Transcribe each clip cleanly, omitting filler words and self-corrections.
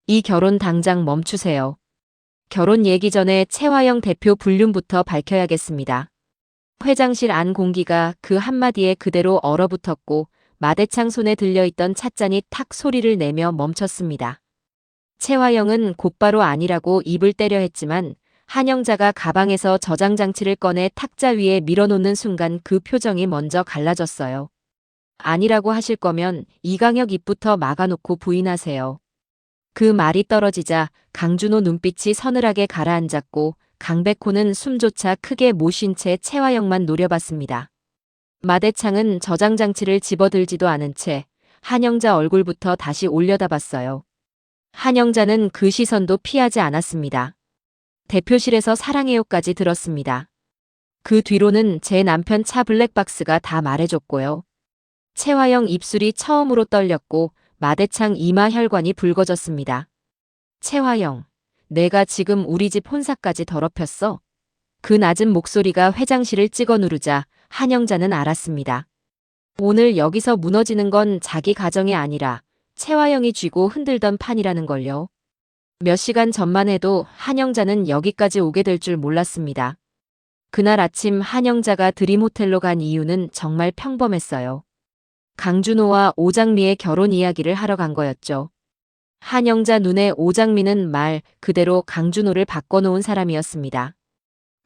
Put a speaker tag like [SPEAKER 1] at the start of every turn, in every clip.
[SPEAKER 1] 이 결혼 당장 멈추세요. 결혼 얘기 전에 최화영 대표 불륜부터 밝혀야겠습니다. 회장실 안 공기가 그 한마디에 그대로 얼어붙었고 마대창 손에 들려있던 찻잔이 탁 소리를 내며 멈췄습니다. 최화영은 곧바로 아니라고 입을 때려 했지만 한영자가 가방에서 저장 장치를 꺼내 탁자 위에 밀어놓는 순간 그 표정이 먼저 갈라졌어요. 아니라고 하실 거면 이강혁 입부터 막아놓고 부인하세요. 그 말이 떨어지자 강준호 눈빛이 서늘하게 가라앉았고 강백호는 숨조차 크게 못 쉰 채 최화영만 노려봤습니다. 마대창은 저장 장치를 집어들지도 않은 채 한영자 얼굴부터 다시 올려다봤어요. 한영자는 그 시선도 피하지 않았습니다. 대표실에서 사랑해요까지 들었습니다. 그 뒤로는 제 남편 차 블랙박스가 다 말해줬고요. 최화영 입술이 처음으로 떨렸고 마대창 이마 혈관이 붉어졌습니다. 최화영, 내가 지금 우리 집 혼사까지 더럽혔어? 그 낮은 목소리가 회장실을 찍어 누르자 한영자는 알았습니다. 오늘 여기서 무너지는 건 자기 가정이 아니라 최화영이 쥐고 흔들던 판이라는 걸요. 몇 시간 전만 해도 한영자는 여기까지 오게 될 줄 몰랐습니다. 그날 아침 한영자가 드림호텔로 간 이유는 정말 평범했어요. 강준호와 오장미의 결혼 이야기를 하러 간 거였죠. 한영자 눈에 오장미는 말 그대로 강준호를 바꿔놓은 사람이었습니다.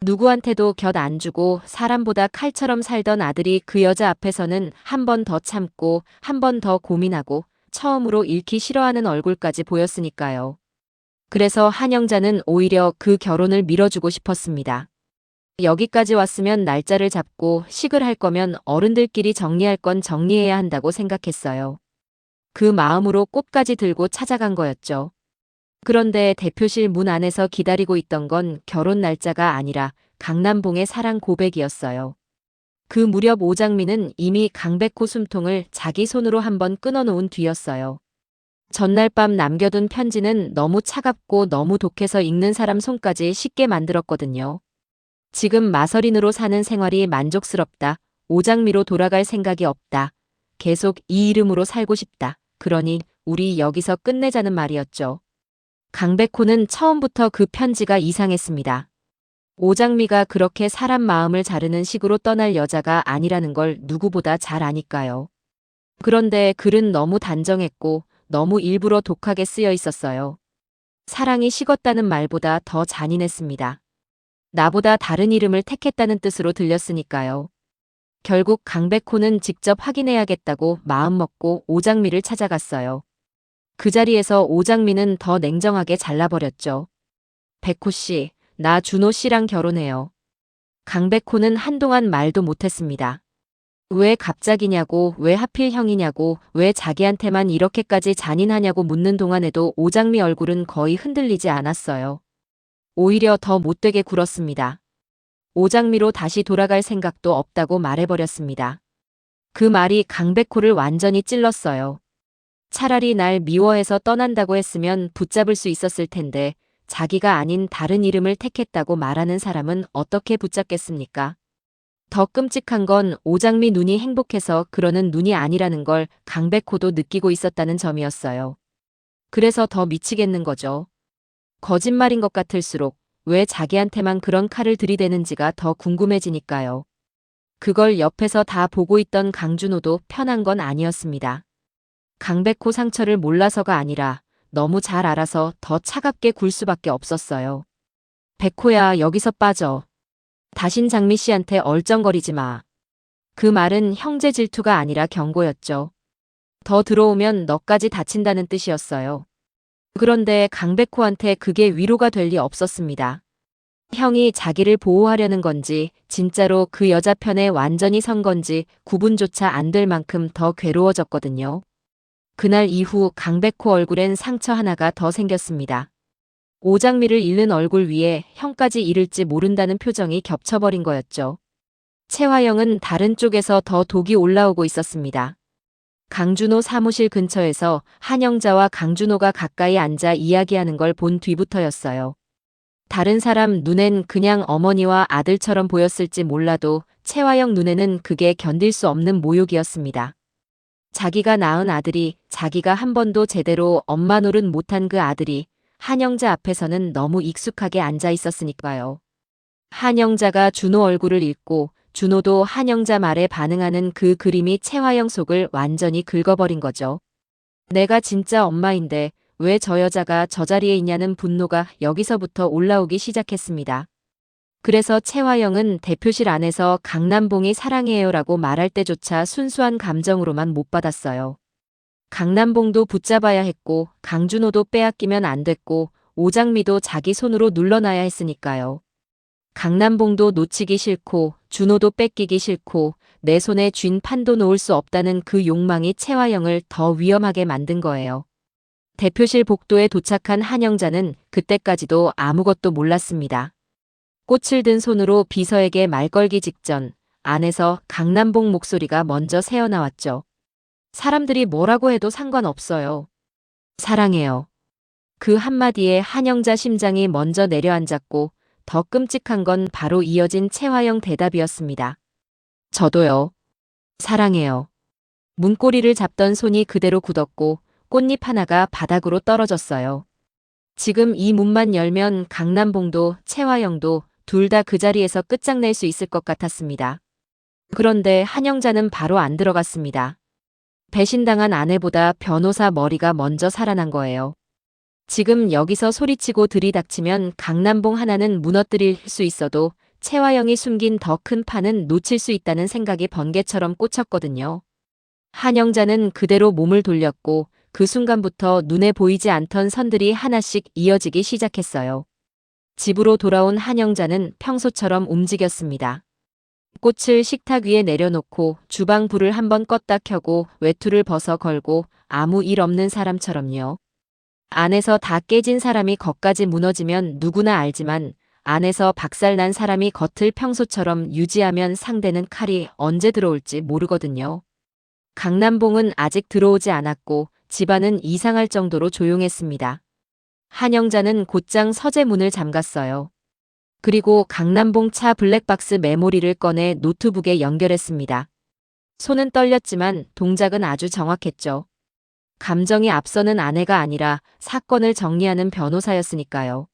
[SPEAKER 1] 누구한테도 곁 안 주고 사람보다 칼처럼 살던 아들이 그 여자 앞에서는 한 번 더 참고 한 번 더 고민하고 처음으로 잃기 싫어하는 얼굴까지 보였으니까요. 그래서 한영자는 오히려 그 결혼을 밀어주고 싶었습니다. 여기까지 왔으면 날짜를 잡고 식을 할 거면 어른들끼리 정리할 건 정리해야 한다고 생각했어요. 그 마음으로 꽃까지 들고 찾아간 거였죠. 그런데 대표실 문 안에서 기다리고 있던 건 결혼 날짜가 아니라 강남봉의 사랑 고백이었어요. 그 무렵 오장미는 이미 강백호 숨통을 자기 손으로 한번 끊어놓은 뒤였어요. 전날 밤 남겨둔 편지는 너무 차갑고 너무 독해서 읽는 사람 손까지 쉽게 만들었거든요. 지금 마서린으로 사는 생활이 만족스럽다. 오장미로 돌아갈 생각이 없다. 계속 이 이름으로 살고 싶다. 그러니 우리 여기서 끝내자는 말이었죠. 강백호는 처음부터 그 편지가 이상했습니다. 오장미가 그렇게 사람 마음을 자르는 식으로 떠날 여자가 아니라는 걸 누구보다 잘 아니까요. 그런데 글은 너무 단정했고 너무 일부러 독하게 쓰여 있었어요. 사랑이 식었다는 말보다 더 잔인했습니다. 나보다 다른 이름을 택했다는 뜻으로 들렸으니까요. 결국 강백호는 직접 확인해야겠다고 마음먹고 오장미를 찾아갔어요. 그 자리에서 오장미는 더 냉정하게 잘라버렸죠. 백호 씨, 나 준호 씨랑 결혼해요. 강백호는 한동안 말도 못했습니다. 왜 갑자기냐고, 왜 하필 형이냐고, 왜 자기한테만 이렇게까지 잔인하냐고 묻는 동안에도 오장미 얼굴은 거의 흔들리지 않았어요. 오히려 더 못되게 굴었습니다. 오장미로 다시 돌아갈 생각도 없다고 말해버렸습니다. 그 말이 강백호를 완전히 찔렀어요. 차라리 날 미워해서 떠난다고 했으면 붙잡을 수 있었을 텐데 자기가 아닌 다른 이름을 택했다고 말하는 사람은 어떻게 붙잡겠습니까? 더 끔찍한 건 오장미 눈이 행복해서 그러는 눈이 아니라는 걸 강백호도 느끼고 있었다는 점이었어요. 그래서 더 미치겠는 거죠. 거짓말인 것 같을수록 왜 자기한테만 그런 칼을 들이대는지가 더 궁금해지니까요. 그걸 옆에서 다 보고 있던 강준호도 편한 건 아니었습니다. 강백호 상처를 몰라서가 아니라 너무 잘 알아서 더 차갑게 굴 수밖에 없었어요. 백호야, 여기서 빠져. 다신 장미 씨한테 얼쩡거리지 마. 그 말은 형제 질투가 아니라 경고였죠. 더 들어오면 너까지 다친다는 뜻이었어요. 그런데 강백호한테 그게 위로가 될 리 없었습니다. 형이 자기를 보호하려는 건지 진짜로 그 여자 편에 완전히 선 건지 구분조차 안 될 만큼 더 괴로워졌거든요. 그날 이후 강백호 얼굴엔 상처 하나가 더 생겼습니다. 오장미를 잃는 얼굴 위에 형까지 잃을지 모른다는 표정이 겹쳐버린 거였죠. 최화영은 다른 쪽에서 더 독이 올라오고 있었습니다. 강준호 사무실 근처에서 한영자와 강준호가 가까이 앉아 이야기하는 걸 본 뒤부터였어요. 다른 사람 눈엔 그냥 어머니와 아들처럼 보였을지 몰라도 최화영 눈에는 그게 견딜 수 없는 모욕이었습니다. 자기가 낳은 아들이, 자기가 한 번도 제대로 엄마 노릇 못한 그 아들이 한영자 앞에서는 너무 익숙하게 앉아 있었으니까요. 한영자가 준호 얼굴을 읽고 준호도 한영자 말에 반응하는 그 그림이 채화영 속을 완전히 긁어버린 거죠. 내가 진짜 엄마인데 왜 저 여자가 저 자리에 있냐는 분노가 여기서부터 올라오기 시작했습니다. 그래서 채화영은 대표실 안에서 강남봉이 사랑해요라고 말할 때조차 순수한 감정으로만 못 받았어요. 강남봉도 붙잡아야 했고 강준호도 빼앗기면 안 됐고 오장미도 자기 손으로 눌러놔야 했으니까요. 강남봉도 놓치기 싫고 준호도 뺏기기 싫고 내 손에 쥔 판도 놓을 수 없다는 그 욕망이 채화영을 더 위험하게 만든 거예요. 대표실 복도에 도착한 한영자는 그때까지도 아무것도 몰랐습니다. 꽃을 든 손으로 비서에게 말 걸기 직전 안에서 강남봉 목소리가 먼저 새어나왔죠. 사람들이 뭐라고 해도 상관없어요. 사랑해요. 그 한마디에 한영자 심장이 먼저 내려앉았고 더 끔찍한 건 바로 이어진 채화영 대답이었습니다. 저도요. 사랑해요. 문고리를 잡던 손이 그대로 굳었고 꽃잎 하나가 바닥으로 떨어졌어요. 지금 이 문만 열면 강남봉도 채화영도 둘 다 그 자리에서 끝장낼 수 있을 것 같았습니다. 그런데 한영자는 바로 안 들어갔습니다. 배신당한 아내보다 변호사 머리가 먼저 살아난 거예요. 지금 여기서 소리치고 들이닥치면 강남봉 하나는 무너뜨릴 수 있어도 채화영이 숨긴 더 큰 판은 놓칠 수 있다는 생각이 번개처럼 꽂혔거든요. 한영자는 그대로 몸을 돌렸고 그 순간부터 눈에 보이지 않던 선들이 하나씩 이어지기 시작했어요. 집으로 돌아온 한영자는 평소처럼 움직였습니다. 꽃을 식탁 위에 내려놓고 주방 불을 한번 껐다 켜고 외투를 벗어 걸고 아무 일 없는 사람처럼요. 안에서 다 깨진 사람이 겉까지 무너지면 누구나 알지만 안에서 박살난 사람이 겉을 평소처럼 유지하면 상대는 칼이 언제 들어올지 모르거든요. 강남봉은 아직 들어오지 않았고 집안은 이상할 정도로 조용했습니다. 한영자는 곧장 서재 문을 잠갔어요. 그리고 강남봉 차 블랙박스 메모리를 꺼내 노트북에 연결했습니다. 손은 떨렸지만 동작은 아주 정확했죠. 감정이 앞서는 아내가 아니라 사건을 정리하는 변호사였으니까요.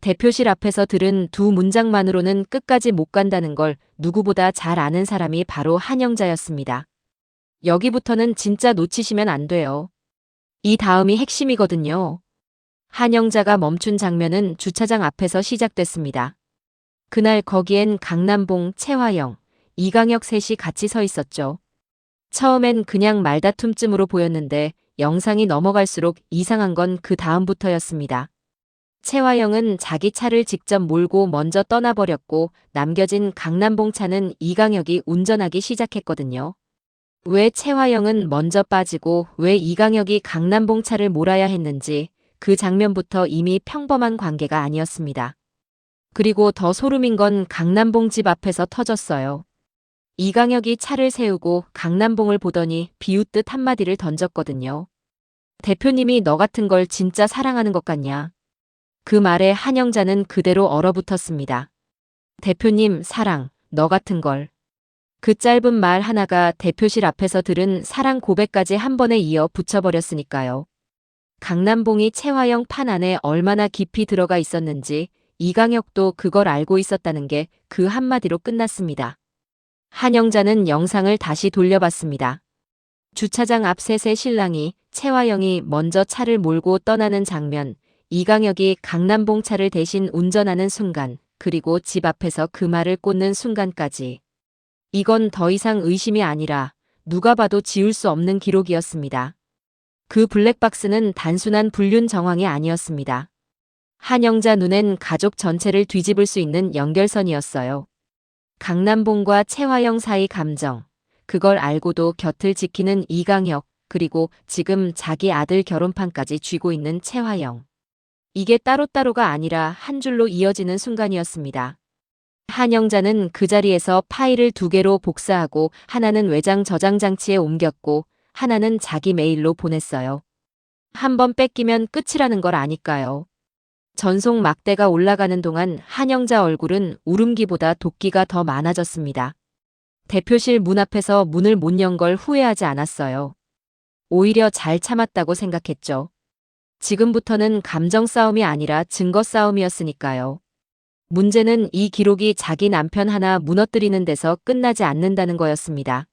[SPEAKER 1] 대표실 앞에서 들은 두 문장만으로는 끝까지 못 간다는 걸 누구보다 잘 아는 사람이 바로 한영자였습니다. 여기부터는 진짜 놓치시면 안 돼요. 이 다음이 핵심이거든요. 한영자가 멈춘 장면은 주차장 앞에서 시작됐습니다. 그날 거기엔 강남봉, 채화영, 이강혁 셋이 같이 서 있었죠. 처음엔 그냥 말다툼쯤으로 보였는데 영상이 넘어갈수록 이상한 건 그 다음부터였습니다. 채화영은 자기 차를 직접 몰고 먼저 떠나버렸고 남겨진 강남봉 차는 이강혁이 운전하기 시작했거든요. 왜 채화영은 먼저 빠지고 왜 이강혁이 강남봉 차를 몰아야 했는지 그 장면부터 이미 평범한 관계가 아니었습니다. 그리고 더 소름인 건 강남봉 집 앞에서 터졌어요. 이강혁이 차를 세우고 강남봉을 보더니 비웃듯 한마디를 던졌거든요. 대표님이 너 같은 걸 진짜 사랑하는 것 같냐. 그 말에 한영자는 그대로 얼어붙었습니다. 대표님 사랑, 너 같은 걸. 그 짧은 말 하나가 대표실 앞에서 들은 사랑 고백까지 한 번에 이어 붙여버렸으니까요. 강남봉이 채화영 판 안에 얼마나 깊이 들어가 있었는지 이강혁도 그걸 알고 있었다는 게 그 한마디로 끝났습니다. 한영자는 영상을 다시 돌려봤습니다. 주차장 앞 셋의 신랑이 채화영이 먼저 차를 몰고 떠나는 장면, 이강혁이 강남봉 차를 대신 운전하는 순간, 그리고 집 앞에서 그 말을 꽂는 순간까지. 이건 더 이상 의심이 아니라 누가 봐도 지울 수 없는 기록이었습니다. 그 블랙박스는 단순한 불륜 정황이 아니었습니다. 한영자 눈엔 가족 전체를 뒤집을 수 있는 연결선이었어요. 강남봉과 채화영 사이 감정, 그걸 알고도 곁을 지키는 이강혁, 그리고 지금 자기 아들 결혼판까지 쥐고 있는 채화영. 이게 따로따로가 아니라 한 줄로 이어지는 순간이었습니다. 한영자는 그 자리에서 파일을 2개로 복사하고 하나는 외장 저장 장치에 옮겼고 하나는 자기 메일로 보냈어요. 한 번 뺏기면 끝이라는 걸 아니까요. 전속 막대가 올라가는 동안 한영자 얼굴은 울음기보다 도끼가 더 많아졌습니다. 대표실 문 앞에서 문을 못 연 걸 후회하지 않았어요. 오히려 잘 참았다고 생각했죠. 지금부터는 감정 싸움이 아니라 증거 싸움이었으니까요. 문제는 이 기록이 자기 남편 하나 무너뜨리는 데서 끝나지 않는다는 거였습니다.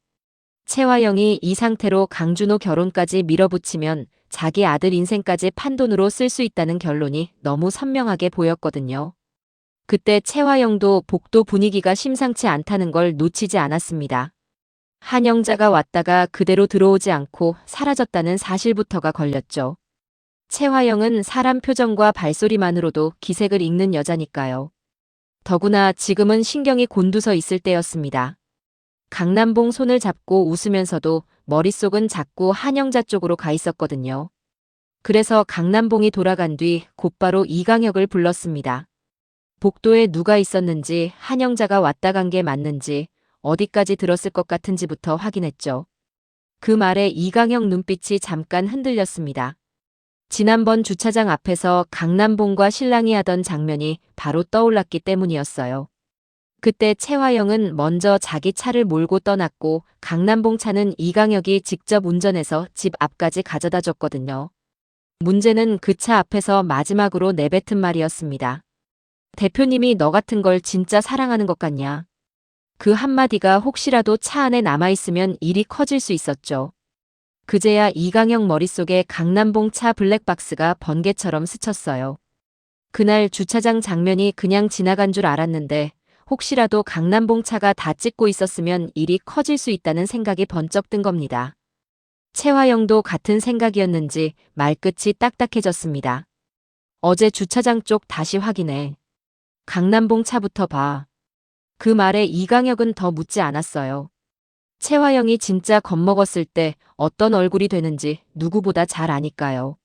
[SPEAKER 1] 채화영이 이 상태로 강준호 결혼까지 밀어붙이면 자기 아들 인생까지 판돈으로 쓸 수 있다는 결론이 너무 선명하게 보였거든요. 그때 채화영도 복도 분위기가 심상치 않다는 걸 놓치지 않았습니다. 한영자가 왔다가 그대로 들어오지 않고 사라졌다는 사실부터가 걸렸죠. 채화영은 사람 표정과 발소리만으로도 기색을 읽는 여자니까요. 더구나 지금은 신경이 곤두서 있을 때였습니다. 강남봉 손을 잡고 웃으면서도 머릿속은 자꾸 한영자 쪽으로 가 있었거든요. 그래서 강남봉이 돌아간 뒤 곧바로 이강혁을 불렀습니다. 복도에 누가 있었는지, 한영자가 왔다 간 게 맞는지, 어디까지 들었을 것 같은지부터 확인했죠. 그 말에 이강혁 눈빛이 잠깐 흔들렸습니다. 지난번 주차장 앞에서 강남봉과 신랑이 하던 장면이 바로 떠올랐기 때문이었어요. 그때 채화영은 먼저 자기 차를 몰고 떠났고 강남봉 차는 이강혁이 직접 운전해서 집 앞까지 가져다 줬거든요. 문제는 그 차 앞에서 마지막으로 내뱉은 말이었습니다. 대표님이 너 같은 걸 진짜 사랑하는 것 같냐? 그 한마디가 혹시라도 차 안에 남아있으면 일이 커질 수 있었죠. 그제야 이강혁 머릿속에 강남봉 차 블랙박스가 번개처럼 스쳤어요. 그날 주차장 장면이 그냥 지나간 줄 알았는데 혹시라도 강남봉 차가 다 찍고 있었으면 일이 커질 수 있다는 생각이 번쩍 든 겁니다. 채화영도 같은 생각이었는지 말끝이 딱딱해졌습니다. 어제 주차장 쪽 다시 확인해. 강남봉 차부터 봐. 그 말에 이강혁은 더 묻지 않았어요. 채화영이 진짜 겁먹었을 때 어떤 얼굴이 되는지 누구보다 잘 아니까요.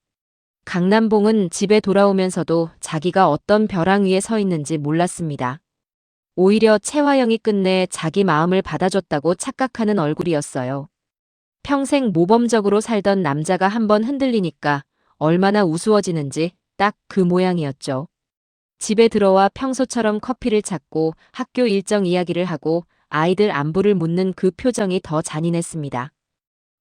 [SPEAKER 1] 강남봉은 집에 돌아오면서도 자기가 어떤 벼랑 위에 서 있는지 몰랐습니다. 오히려 채화영이 끝내 자기 마음을 받아줬다고 착각하는 얼굴이었어요. 평생 모범적으로 살던 남자가 한번 흔들리니까 얼마나 우스워지는지 딱 그 모양이었죠. 집에 들어와 평소처럼 커피를 찾고 학교 일정 이야기를 하고 아이들 안부를 묻는 그 표정이 더 잔인했습니다.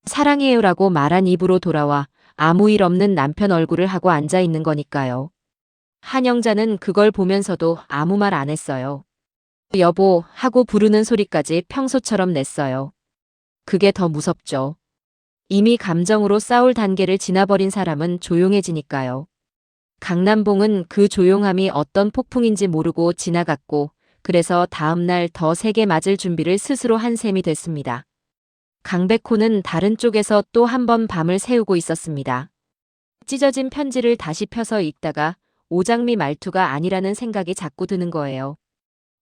[SPEAKER 1] 사랑해요라고 말한 입으로 돌아와 아무 일 없는 남편 얼굴을 하고 앉아 있는 거니까요. 한영자는 그걸 보면서도 아무 말 안 했어요. 여보 하고 부르는 소리까지 평소처럼 냈어요. 그게 더 무섭죠. 이미 감정으로 싸울 단계를 지나버린 사람은 조용해지니까요. 강남봉은 그 조용함이 어떤 폭풍인지 모르고 지나갔고 그래서 다음날 더 세게 맞을 준비를 스스로 한 셈이 됐습니다. 강백호는 다른 쪽에서 또 한 번 밤을 새우고 있었습니다. 찢어진 편지를 다시 펴서 읽다가 오장미 말투가 아니라는 생각이 자꾸 드는 거예요.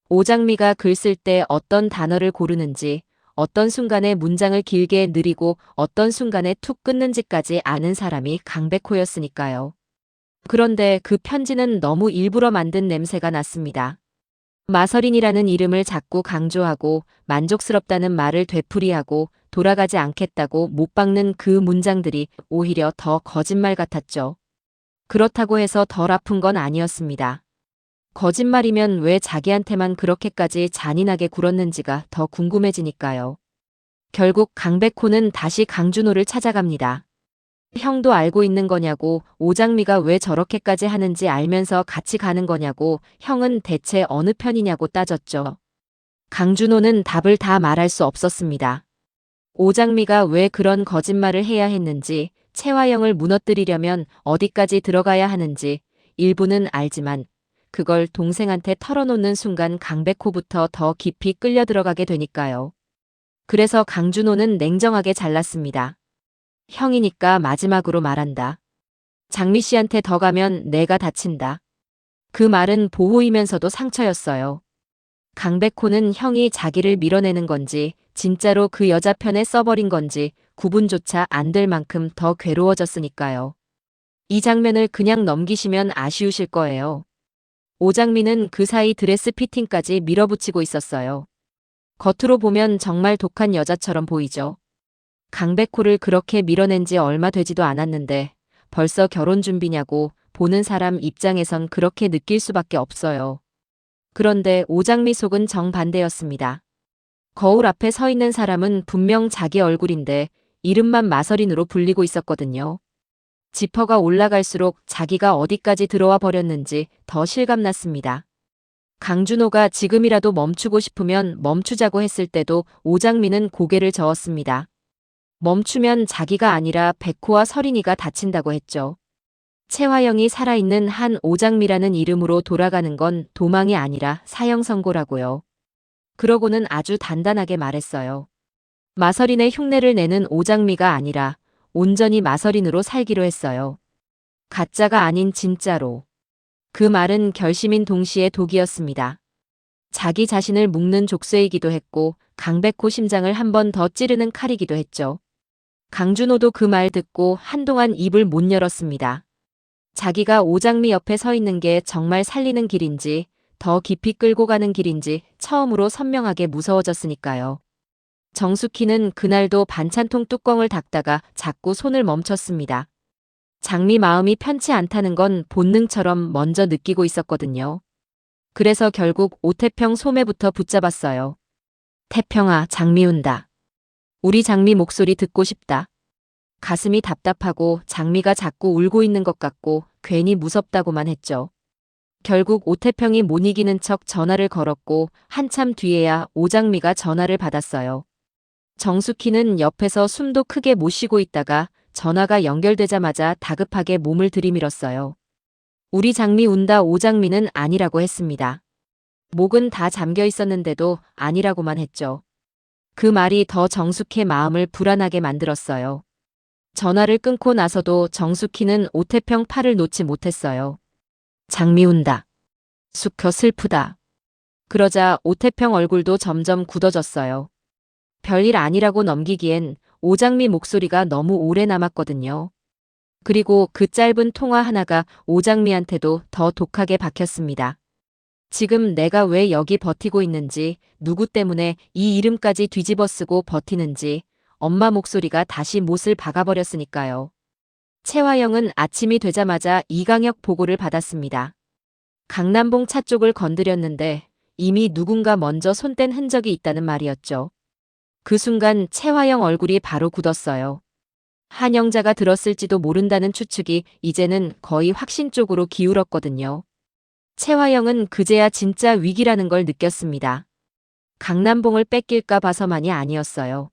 [SPEAKER 1] 오장미가 글 쓸 때 어떤 단어를 고르는지, 어떤 순간에 문장을 길게 느리고 어떤 순간에 툭 끊는지까지 아는 사람이 강백호였으니까요. 그런데 그 편지는 너무 일부러 만든 냄새가 났습니다. 마서린이라는 이름을 자꾸 강조하고 만족스럽다는 말을 되풀이하고 돌아가지 않겠다고 못 박는 그 문장들이 오히려 더 거짓말 같았죠. 그렇다고 해서 덜 아픈 건 아니었습니다. 거짓말이면 왜 자기한테만 그렇게까지 잔인하게 굴었는지가 더 궁금해지니까요. 결국 강백호는 다시 강준호를 찾아갑니다. 형도 알고 있는 거냐고, 오장미가 왜 저렇게까지 하는지 알면서 같이 가는 거냐고, 형은 대체 어느 편이냐고 따졌죠. 강준호는 답을 다 말할 수 없었습니다. 오장미가 왜 그런 거짓말을 해야 했는지, 채화영을 무너뜨리려면 어디까지 들어가야 하는지 일부는 알지만 그걸 동생한테 털어놓는 순간 강백호부터 더 깊이 끌려 들어가게 되니까요. 그래서 강준호는 냉정하게 잘랐습니다. 형이니까 마지막으로 말한다. 장미 씨한테 더 가면 내가 다친다. 그 말은 보호이면서도 상처였어요. 강백호는 형이 자기를 밀어내는 건지 진짜로 그 여자 편에 써버린 건지 구분조차 안 될 만큼 더 괴로워졌으니까요. 이 장면을 그냥 넘기시면 아쉬우실 거예요. 오장미는 그 사이 드레스 피팅까지 밀어붙이고 있었어요. 겉으로 보면 정말 독한 여자처럼 보이죠. 강백호를 그렇게 밀어낸 지 얼마 되지도 않았는데 벌써 결혼 준비냐고 보는 사람 입장에선 그렇게 느낄 수밖에 없어요. 그런데 오장미 속은 정반대였습니다. 거울 앞에 서 있는 사람은 분명 자기 얼굴인데 이름만 마서린으로 불리고 있었거든요. 지퍼가 올라갈수록 자기가 어디까지 들어와 버렸는지 더 실감났습니다. 강준호가 지금이라도 멈추고 싶으면 멈추자고 했을 때도 오장미는 고개를 저었습니다. 멈추면 자기가 아니라 백호와 서린이가 다친다고 했죠. 채화영이 살아있는 한 오장미라는 이름으로 돌아가는 건 도망이 아니라 사형 선고라고요. 그러고는 아주 단단하게 말했어요. 마서린의 흉내를 내는 오장미가 아니라 온전히 마서린으로 살기로 했어요. 가짜가 아닌 진짜로. 그 말은 결심인 동시에 독이었습니다. 자기 자신을 묶는 족쇄이기도 했고 강백호 심장을 한 번 더 찌르는 칼이기도 했죠. 강준호도 그 말 듣고 한동안 입을 못 열었습니다. 자기가 오장미 옆에 서 있는 게 정말 살리는 길인지 더 깊이 끌고 가는 길인지 처음으로 선명하게 무서워졌으니까요. 정숙희는 그날도 반찬통 뚜껑을 닫다가 자꾸 손을 멈췄습니다. 장미 마음이 편치 않다는 건 본능처럼 먼저 느끼고 있었거든요. 그래서 결국 오태평 소매부터 붙잡았어요. 태평아, 장미 운다. 우리 장미 목소리 듣고 싶다. 가슴이 답답하고 장미가 자꾸 울고 있는 것 같고 괜히 무섭다고만 했죠. 결국 오태평이 못 이기는 척 전화를 걸었고 한참 뒤에야 오장미가 전화를 받았어요. 정숙희는 옆에서 숨도 크게 못 쉬고 있다가 전화가 연결되자마자 다급하게 몸을 들이밀었어요. 우리 장미 운다. 오장미는 아니라고 했습니다. 목은 다 잠겨 있었는데도 아니라고만 했죠. 그 말이 더 정숙희의 마음을 불안하게 만들었어요. 전화를 끊고 나서도 정숙희는 오태평 팔을 놓지 못했어요. 장미 운다. 수켜 슬프다. 그러자 오태평 얼굴도 점점 굳어졌어요. 별일 아니라고 넘기기엔 오장미 목소리가 너무 오래 남았거든요. 그리고 그 짧은 통화 하나가 오장미한테도 더 독하게 박혔습니다. 지금 내가 왜 여기 버티고 있는지, 누구 때문에 이 이름까지 뒤집어쓰고 버티는지 엄마 목소리가 다시 못을 박아버렸으니까요. 채화영은 아침이 되자마자 이강혁 보고를 받았습니다. 강남봉 차 쪽을 건드렸는데 이미 누군가 먼저 손뗀 흔적이 있다는 말이었죠. 그 순간 채화영 얼굴이 바로 굳었어요. 한영자가 들었을지도 모른다는 추측이 이제는 거의 확신 쪽으로 기울었거든요. 채화영은 그제야 진짜 위기라는 걸 느꼈습니다. 강남봉을 뺏길까 봐서만이 아니었어요.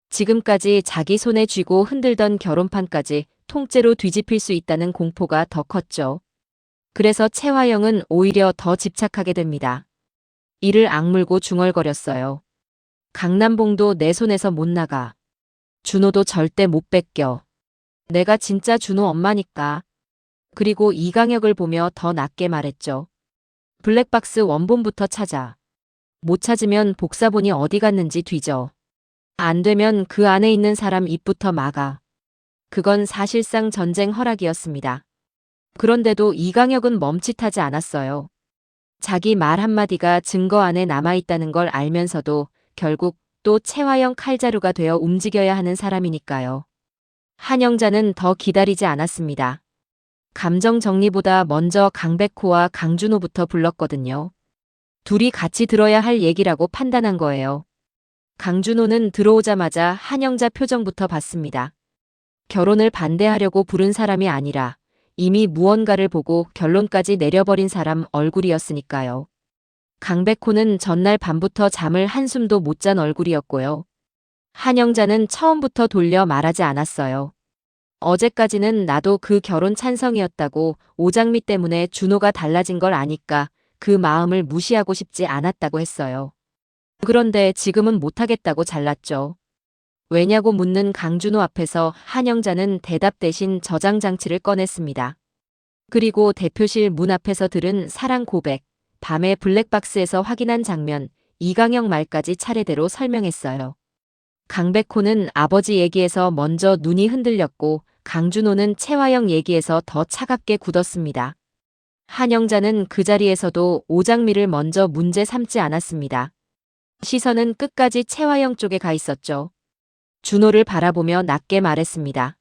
[SPEAKER 1] 지금까지 자기 손에 쥐고 흔들던 결혼판까지 통째로 뒤집힐 수 있다는 공포가 더 컸죠. 그래서 채화영은 오히려 더 집착하게 됩니다. 이를 악물고 중얼거렸어요. 강남봉도 내 손에서 못 나가. 준호도 절대 못 뺏겨. 내가 진짜 준호 엄마니까. 그리고 이강혁을 보며 더 낮게 말했죠. 블랙박스 원본부터 찾아. 못 찾으면 복사본이 어디 갔는지 뒤져. 안 되면 그 안에 있는 사람 입부터 막아. 그건 사실상 전쟁 허락이었습니다. 그런데도 이강혁은 멈칫하지 않았어요. 자기 말 한마디가 증거 안에 남아있다는 걸 알면서도 결국 또 채화영 칼자루가 되어 움직여야 하는 사람이니까요. 한영자는 더 기다리지 않았습니다. 감정 정리보다 먼저 강백호와 강준호부터 불렀거든요. 둘이 같이 들어야 할 얘기라고 판단한 거예요. 강준호는 들어오자마자 한영자 표정부터 봤습니다. 결혼을 반대하려고 부른 사람이 아니라 이미 무언가를 보고 결론까지 내려버린 사람 얼굴이었으니까요. 강백호는 전날 밤부터 잠을 한숨도 못 잔 얼굴이었고요. 한영자는 처음부터 돌려 말하지 않았어요. 어제까지는 나도 그 결혼 찬성이었다고 오장미 때문에 준호가 달라진 걸 아니까 그 마음을 무시하고 싶지 않았다고 했어요. 그런데 지금은 못하겠다고 잘랐죠. 왜냐고 묻는 강준호 앞에서 한영자는 대답 대신 저장 장치를 꺼냈습니다. 그리고 대표실 문 앞에서 들은 사랑 고백, 밤에 블랙박스에서 확인한 장면, 이강혁 말까지 차례대로 설명했어요. 강백호는 아버지 얘기에서 먼저 눈이 흔들렸고 강준호는 채화영 얘기에서 더 차갑게 굳었습니다. 한영자는 그 자리에서도 오장미를 먼저 문제 삼지 않았습니다. 시선은 끝까지 채화영 쪽에 가 있었죠. 준호를 바라보며 낮게 말했습니다.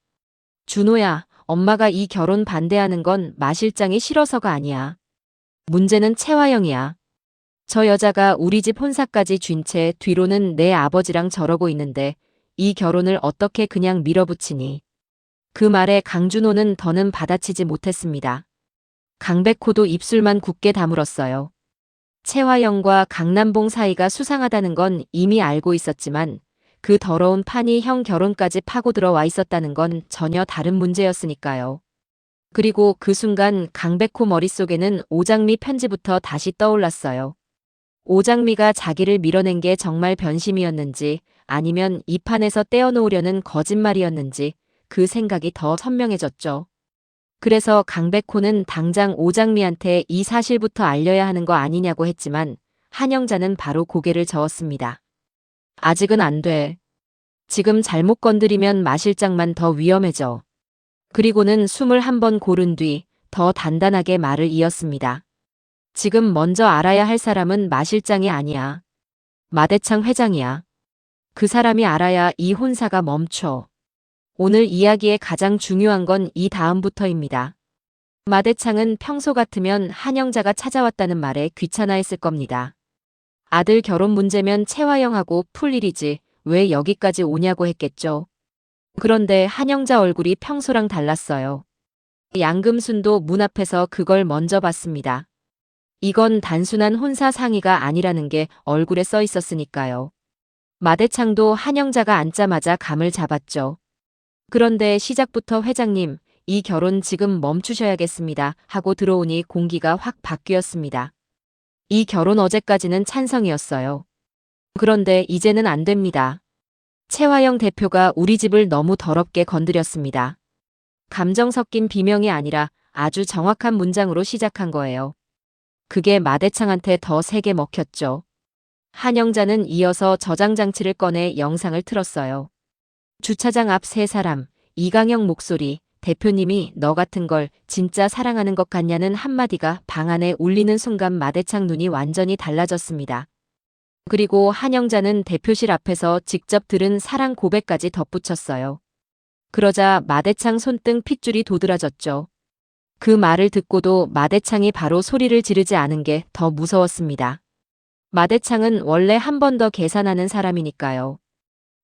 [SPEAKER 1] 준호야, 엄마가 이 결혼 반대하는 건 마 실장이 싫어서가 아니야. 문제는 채화영이야. 저 여자가 우리 집 혼사까지 쥔 채 뒤로는 내 아버지랑 저러고 있는데 이 결혼을 어떻게 그냥 밀어붙이니. 그 말에 강준호는 더는 받아치지 못했습니다. 강백호도 입술만 굳게 다물었어요. 채화영과 강남봉 사이가 수상하다는 건 이미 알고 있었지만 그 더러운 판이 형 결혼까지 파고 들어와 있었다는 건 전혀 다른 문제였으니까요. 그리고 그 순간 강백호 머릿속에는 오장미 편지부터 다시 떠올랐어요. 오장미가 자기를 밀어낸 게 정말 변심이었는지 아니면 이 판에서 떼어놓으려는 거짓말이었는지 그 생각이 더 선명해졌죠. 그래서 강백호는 당장 오장미한테 이 사실부터 알려야 하는 거 아니냐고 했지만 한영자는 바로 고개를 저었습니다. 아직은 안 돼. 지금 잘못 건드리면 마실장만 더 위험해져. 그리고는 숨을 한 번 고른 뒤 더 단단하게 말을 이었습니다. 지금 먼저 알아야 할 사람은 마실장이 아니야. 마대창 회장이야. 그 사람이 알아야 이 혼사가 멈춰. 오늘 이야기의 가장 중요한 건 이 다음부터입니다. 마대창은 평소 같으면 한영자가 찾아왔다는 말에 귀찮아했을 겁니다. 아들 결혼 문제면 채화영하고 풀 일이지 왜 여기까지 오냐고 했겠죠. 그런데 한영자 얼굴이 평소랑 달랐어요. 양금순도 문 앞에서 그걸 먼저 봤습니다. 이건 단순한 혼사 상의가 아니라는 게 얼굴에 써 있었으니까요. 마대창도 한영자가 앉자마자 감을 잡았죠. 그런데 시작부터 회장님, 이 결혼 지금 멈추셔야겠습니다 하고 들어오니 공기가 확 바뀌었습니다. 이 결혼 어제까지는 찬성이었어요. 그런데 이제는 안 됩니다. 채화영 대표가 우리 집을 너무 더럽게 건드렸습니다. 감정 섞인 비명이 아니라 아주 정확한 문장으로 시작한 거예요. 그게 마대창한테 더 세게 먹혔죠. 한영자는 이어서 저장 장치를 꺼내 영상을 틀었어요. 주차장 앞 세 사람, 이강영 목소리, 대표님이 너 같은 걸 진짜 사랑하는 것 같냐는 한마디가 방 안에 울리는 순간 마대창 눈이 완전히 달라졌습니다. 그리고 한영자는 대표실 앞에서 직접 들은 사랑 고백까지 덧붙였어요. 그러자 마대창 손등 핏줄이 도드라졌죠. 그 말을 듣고도 마대창이 바로 소리를 지르지 않은 게 더 무서웠습니다. 마대창은 원래 한 번 더 계산하는 사람이니까요.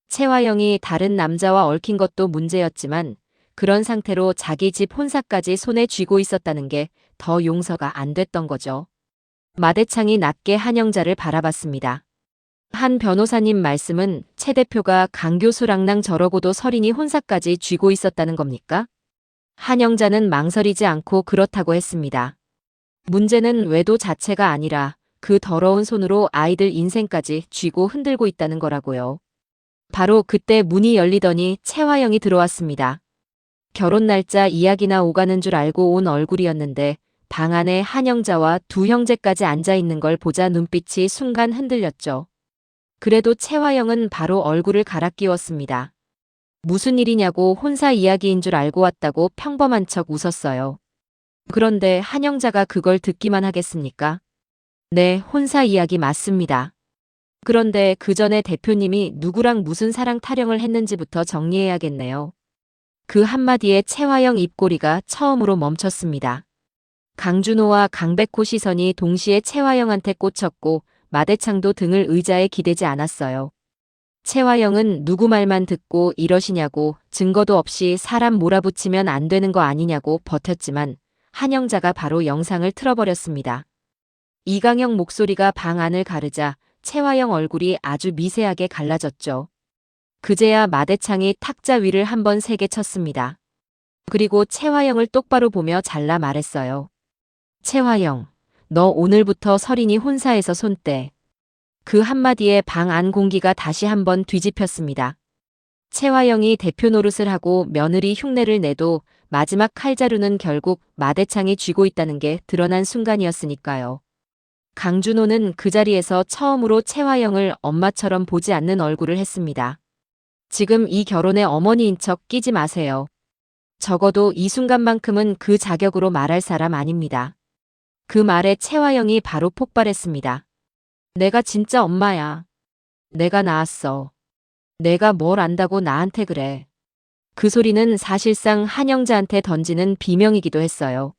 [SPEAKER 1] 채화영이 다른 남자와 얽힌 것도 문제였지만 그런 상태로 자기 집 혼사까지 손에 쥐고 있었다는 게 더 용서가 안 됐던 거죠. 마대창이 낮게 한영자를 바라봤습니다. 한 변호사님 말씀은 채 대표가 강 교수랑랑 저러고도 설인이 혼사까지 쥐고 있었다는 겁니까? 한영자는 망설이지 않고 그렇다고 했습니다. 문제는 외도 자체가 아니라 그 더러운 손으로 아이들 인생까지 쥐고 흔들고 있다는 거라고요. 바로 그때 문이 열리더니 채화영이 들어왔습니다. 결혼 날짜 이야기나 오가는 줄 알고 온 얼굴이었는데 방 안에 한영자와 두 형제까지 앉아있는 걸 보자 눈빛이 순간 흔들렸죠. 그래도 채화영은 바로 얼굴을 갈아 끼웠습니다. 무슨 일이냐고 혼사 이야기인 줄 알고 왔다고 평범한 척 웃었어요. 그런데 한영자가 그걸 듣기만 하겠습니까? 네, 혼사 이야기 맞습니다. 그런데 그 전에 대표님이 누구랑 무슨 사랑 타령을 했는지부터 정리해야겠네요. 그 한마디에 채화영 입꼬리가 처음으로 멈췄습니다. 강준호와 강백호 시선이 동시에 채화영한테 꽂혔고 마대창도 등을 의자에 기대지 않았어요. 채화영은 누구 말만 듣고 이러시냐고 증거도 없이 사람 몰아붙이면 안 되는 거 아니냐고 버텼지만 한영자가 바로 영상을 틀어버렸습니다. 이강영 목소리가 방 안을 가르자 채화영 얼굴이 아주 미세하게 갈라졌죠. 그제야 마대창이 탁자 위를 한번 세게 쳤습니다. 그리고 채화영을 똑바로 보며 잘라 말했어요. 채화영, 너 오늘부터 설인이 혼사에서 손 떼. 그 한마디에 방 안 공기가 다시 한번 뒤집혔습니다. 채화영이 대표 노릇을 하고 며느리 흉내를 내도 마지막 칼자루는 결국 마대창이 쥐고 있다는 게 드러난 순간이었으니까요. 강준호는 그 자리에서 처음으로 채화영을 엄마처럼 보지 않는 얼굴을 했습니다. 지금 이 결혼의 어머니인 척 끼지 마세요. 적어도 이 순간만큼은 그 자격으로 말할 사람 아닙니다. 그 말에 채화영이 바로 폭발했습니다. 내가 진짜 엄마야. 내가 낳았어. 내가 뭘 안다고 나한테 그래. 그 소리는 사실상 한영자한테 던지는 비명이기도 했어요.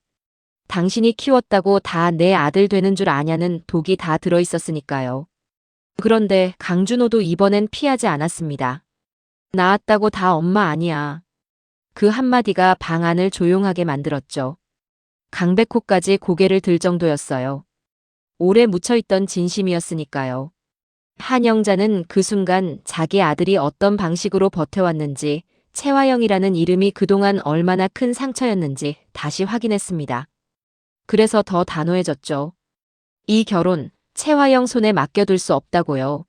[SPEAKER 1] 당신이 키웠다고 다 내 아들 되는 줄 아냐는 독이 다 들어있었으니까요. 그런데 강준호도 이번엔 피하지 않았습니다. 낳았다고 다 엄마 아니야. 그 한마디가 방 안을 조용하게 만들었죠. 강백호까지 고개를 들 정도였어요. 오래 묻혀있던 진심이었으니까요. 한영자는 그 순간 자기 아들이 어떤 방식으로 버텨왔는지, 채화영이라는 이름이 그동안 얼마나 큰 상처였는지 다시 확인했습니다. 그래서 더 단호해졌죠. 이 결혼, 채화영 손에 맡겨둘 수 없다고요.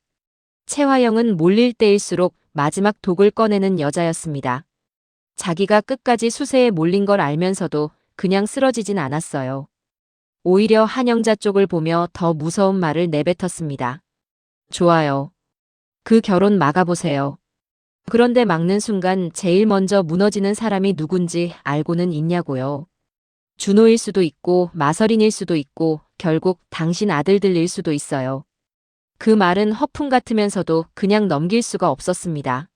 [SPEAKER 1] 채화영은 몰릴 때일수록 마지막 독을 꺼내는 여자였습니다. 자기가 끝까지 수세에 몰린 걸 알면서도 그냥 쓰러지진 않았어요. 오히려 한영자 쪽을 보며 더 무서운 말을 내뱉었습니다. 좋아요. 그 결혼 막아보세요. 그런데 막는 순간 제일 먼저 무너지는 사람이 누군지 알고는 있냐고요. 준호일 수도 있고 마서린일 수도 있고 결국 당신 아들들일 수도 있어요. 그 말은 허풍 같으면서도 그냥 넘길 수가 없었습니다.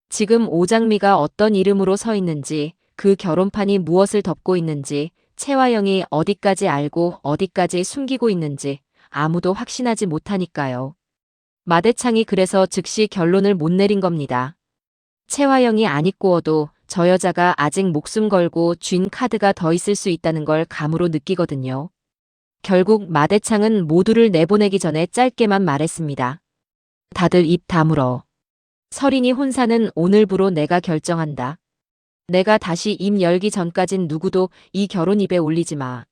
[SPEAKER 1] 지금 오장미가 어떤 이름으로 서 있는지, 그 결혼판이 무엇을 덮고 있는지, 채화영이 어디까지 알고 어디까지 숨기고 있는지 아무도 확신하지 못하니까요. 마대창이 그래서 즉시 결론을 못 내린 겁니다. 채화영이 안 입고어도 저 여자가 아직 목숨 걸고 쥔 카드가 더 있을 수 있다는 걸 감으로 느끼거든요. 결국 마대창은 모두를 내보내기 전에 짧게만 말했습니다. 다들 입 다물어. 서린이 혼사는 오늘부로 내가 결정한다. 내가 다시 입 열기 전까진 누구도 이 결혼 입에 올리지 마.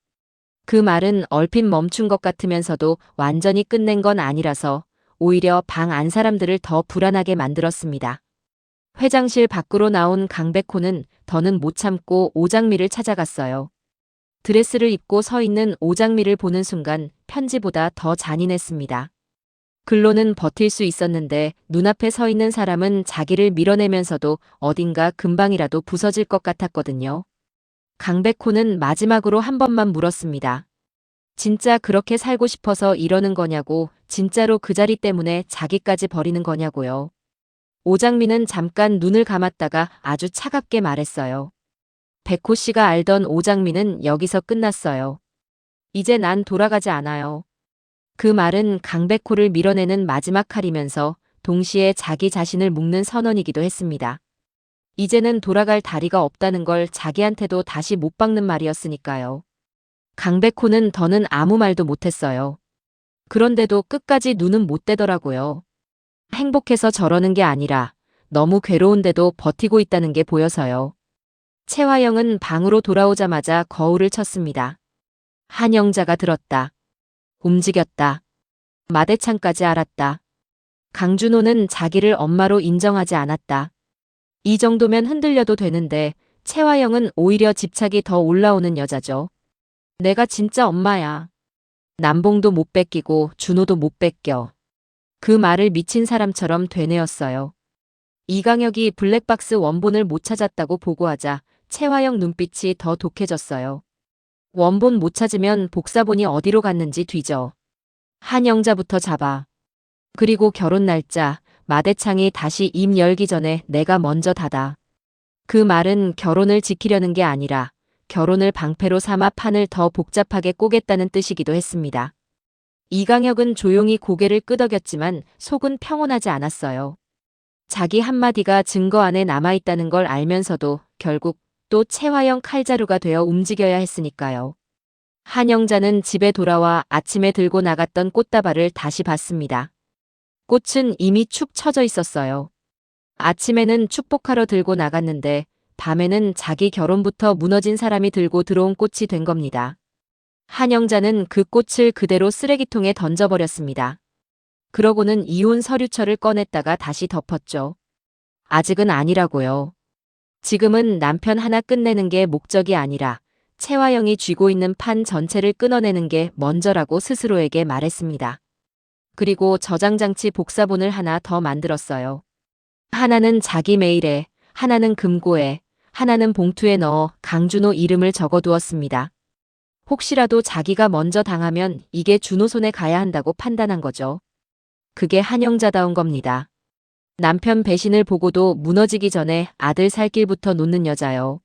[SPEAKER 1] 그 말은 얼핏 멈춘 것 같으면서도 완전히 끝낸 건 아니라서 오히려 방 안 사람들을 더 불안하게 만들었습니다. 회장실 밖으로 나온 강백호는 더는 못 참고 오장미를 찾아갔어요. 드레스를 입고 서 있는 오장미를 보는 순간 편지보다 더 잔인했습니다. 글로는 버틸 수 있었는데 눈앞에 서 있는 사람은 자기를 밀어내면서도 어딘가 금방이라도 부서질 것 같았거든요. 강백호는 마지막으로 한 번만 물었습니다. 진짜 그렇게 살고 싶어서 이러는 거냐고, 진짜로 그 자리 때문에 자기까지 버리는 거냐고요. 오장미는 잠깐 눈을 감았다가 아주 차갑게 말했어요. 백호 씨가 알던 오장미는 여기서 끝났어요. 이제 난 돌아가지 않아요. 그 말은 강백호를 밀어내는 마지막 칼이면서 동시에 자기 자신을 묶는 선언이기도 했습니다. 이제는 돌아갈 다리가 없다는 걸 자기한테도 다시 못 박는 말이었으니까요. 강백호는 더는 아무 말도 못했어요. 그런데도 끝까지 눈은 못 떼더라고요. 행복해서 저러는 게 아니라 너무 괴로운데도 버티고 있다는 게 보여서요. 채화영은 방으로 돌아오자마자 거울을 쳤습니다. 한영자가 들었다. 움직였다. 마대창까지 알았다. 강준호는 자기를 엄마로 인정하지 않았다. 이 정도면 흔들려도 되는데 채화영은 오히려 집착이 더 올라오는 여자죠. 내가 진짜 엄마야. 남봉도 못 뺏기고 준호도 못 뺏겨. 그 말을 미친 사람처럼 되뇌었어요. 이강혁이 블랙박스 원본을 못 찾았다고 보고하자 채화영 눈빛이 더 독해졌어요. 원본 못 찾으면 복사본이 어디로 갔는지 뒤져. 한영자부터 잡아. 그리고 결혼 날짜, 마대창이 다시 입 열기 전에 내가 먼저 닫아. 그 말은 결혼을 지키려는 게 아니라 결혼을 방패로 삼아 판을 더 복잡하게 꼬겠다는 뜻이기도 했습니다. 이강혁은 조용히 고개를 끄덕였지만 속은 평온하지 않았어요. 자기 한마디가 증거 안에 남아있다는 걸 알면서도 결국 또 채화영 칼자루가 되어 움직여야 했으니까요. 한영자는 집에 돌아와 아침에 들고 나갔던 꽃다발을 다시 봤습니다. 꽃은 이미 축 처져 있었어요. 아침에는 축복하러 들고 나갔는데 밤에는 자기 결혼부터 무너진 사람이 들고 들어온 꽃이 된 겁니다. 한영자는 그 꽃을 그대로 쓰레기통에 던져버렸습니다. 그러고는 이혼 서류철을 꺼냈다가 다시 덮었죠. 아직은 아니라고요. 지금은 남편 하나 끝내는 게 목적이 아니라 채화영이 쥐고 있는 판 전체를 끊어내는 게 먼저라고 스스로에게 말했습니다. 그리고 저장장치 복사본을 하나 더 만들었어요. 하나는 자기 메일에, 하나는 금고에, 하나는 봉투에 넣어 강준호 이름을 적어두었습니다. 혹시라도 자기가 먼저 당하면 이게 준호 손에 가야 한다고 판단한 거죠. 그게 한영자다운 겁니다. 남편 배신을 보고도 무너지기 전에 아들 살 길부터 놓는 여자요.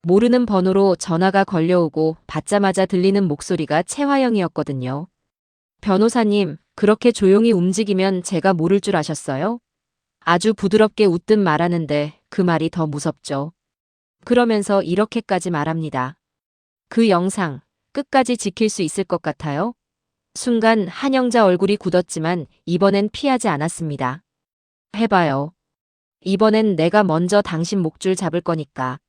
[SPEAKER 1] 모르는 번호로 전화가 걸려오고 받자마자 들리는 목소리가 채화영이었거든요. 변호사님, 그렇게 조용히 움직이면 제가 모를 줄 아셨어요? 아주 부드럽게 웃듯 말하는데 그 말이 더 무섭죠. 그러면서 이렇게까지 말합니다. 그 영상 끝까지 지킬 수 있을 것 같아요? 순간 한영자 얼굴이 굳었지만 이번엔 피하지 않았습니다. 해봐요. 이번엔 내가 먼저 당신 목줄 잡을 거니까.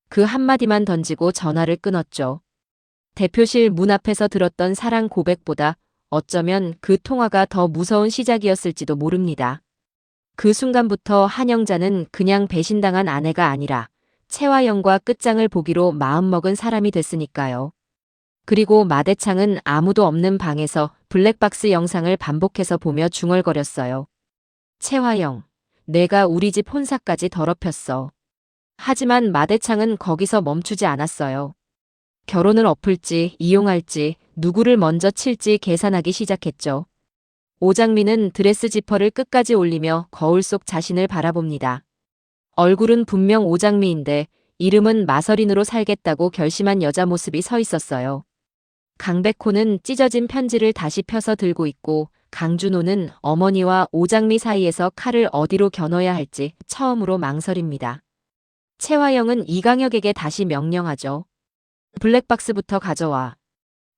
[SPEAKER 1] 그 한마디만 던지고 전화를 끊었죠. 대표실 문 앞에서 들었던 사랑 고백보다 어쩌면 그 통화가 더 무서운 시작이었을지도 모릅니다. 그 순간부터 한영자는 그냥 배신당한 아내가 아니라 채화영과 끝장을 보기로 마음먹은 사람이 됐으니까요. 그리고 마대창은 아무도 없는 방에서 블랙박스 영상을 반복해서 보며 중얼거렸어요. 채화영, 내가 우리 집 혼사까지 더럽혔어. 하지만 마대창은 거기서 멈추지 않았어요. 결혼을 엎을지 이용할지 누구를 먼저 칠지 계산하기 시작했죠. 오장미는 드레스 지퍼를 끝까지 올리며 거울 속 자신을 바라봅니다. 얼굴은 분명 오장미인데 이름은 마서린으로 살겠다고 결심한 여자 모습이 서 있었어요. 강백호는 찢어진 편지를 다시 펴서 들고 있고 강준호는 어머니와 오장미 사이에서 칼을 어디로 겨눠야 할지 처음으로 망설입니다. 채화영은 이강혁에게 다시 명령하죠. 블랙박스부터 가져와.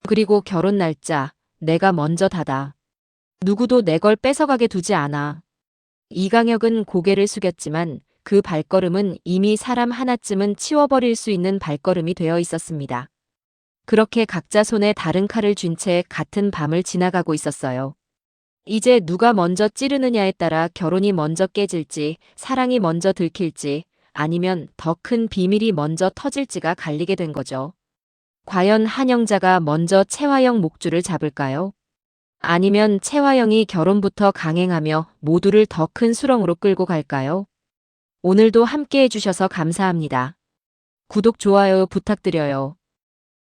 [SPEAKER 1] 그리고 결혼 날짜 내가 먼저 닫아. 누구도 내 걸 뺏어가게 두지 않아. 이강혁은 고개를 숙였지만 그 발걸음은 이미 사람 하나쯤은 치워버릴 수 있는 발걸음이 되어 있었습니다. 그렇게 각자 손에 다른 칼을 쥔 채 같은 밤을 지나가고 있었어요. 이제 누가 먼저 찌르느냐에 따라 결혼이 먼저 깨질지, 사랑이 먼저 들킬지, 아니면 더 큰 비밀이 먼저 터질지가 갈리게 된 거죠. 과연 한영자가 먼저 채화영 목줄을 잡을까요? 아니면 채화영이 결혼부터 강행하며 모두를 더 큰 수렁으로 끌고 갈까요? 오늘도 함께 해주셔서 감사합니다. 구독, 좋아요 부탁드려요.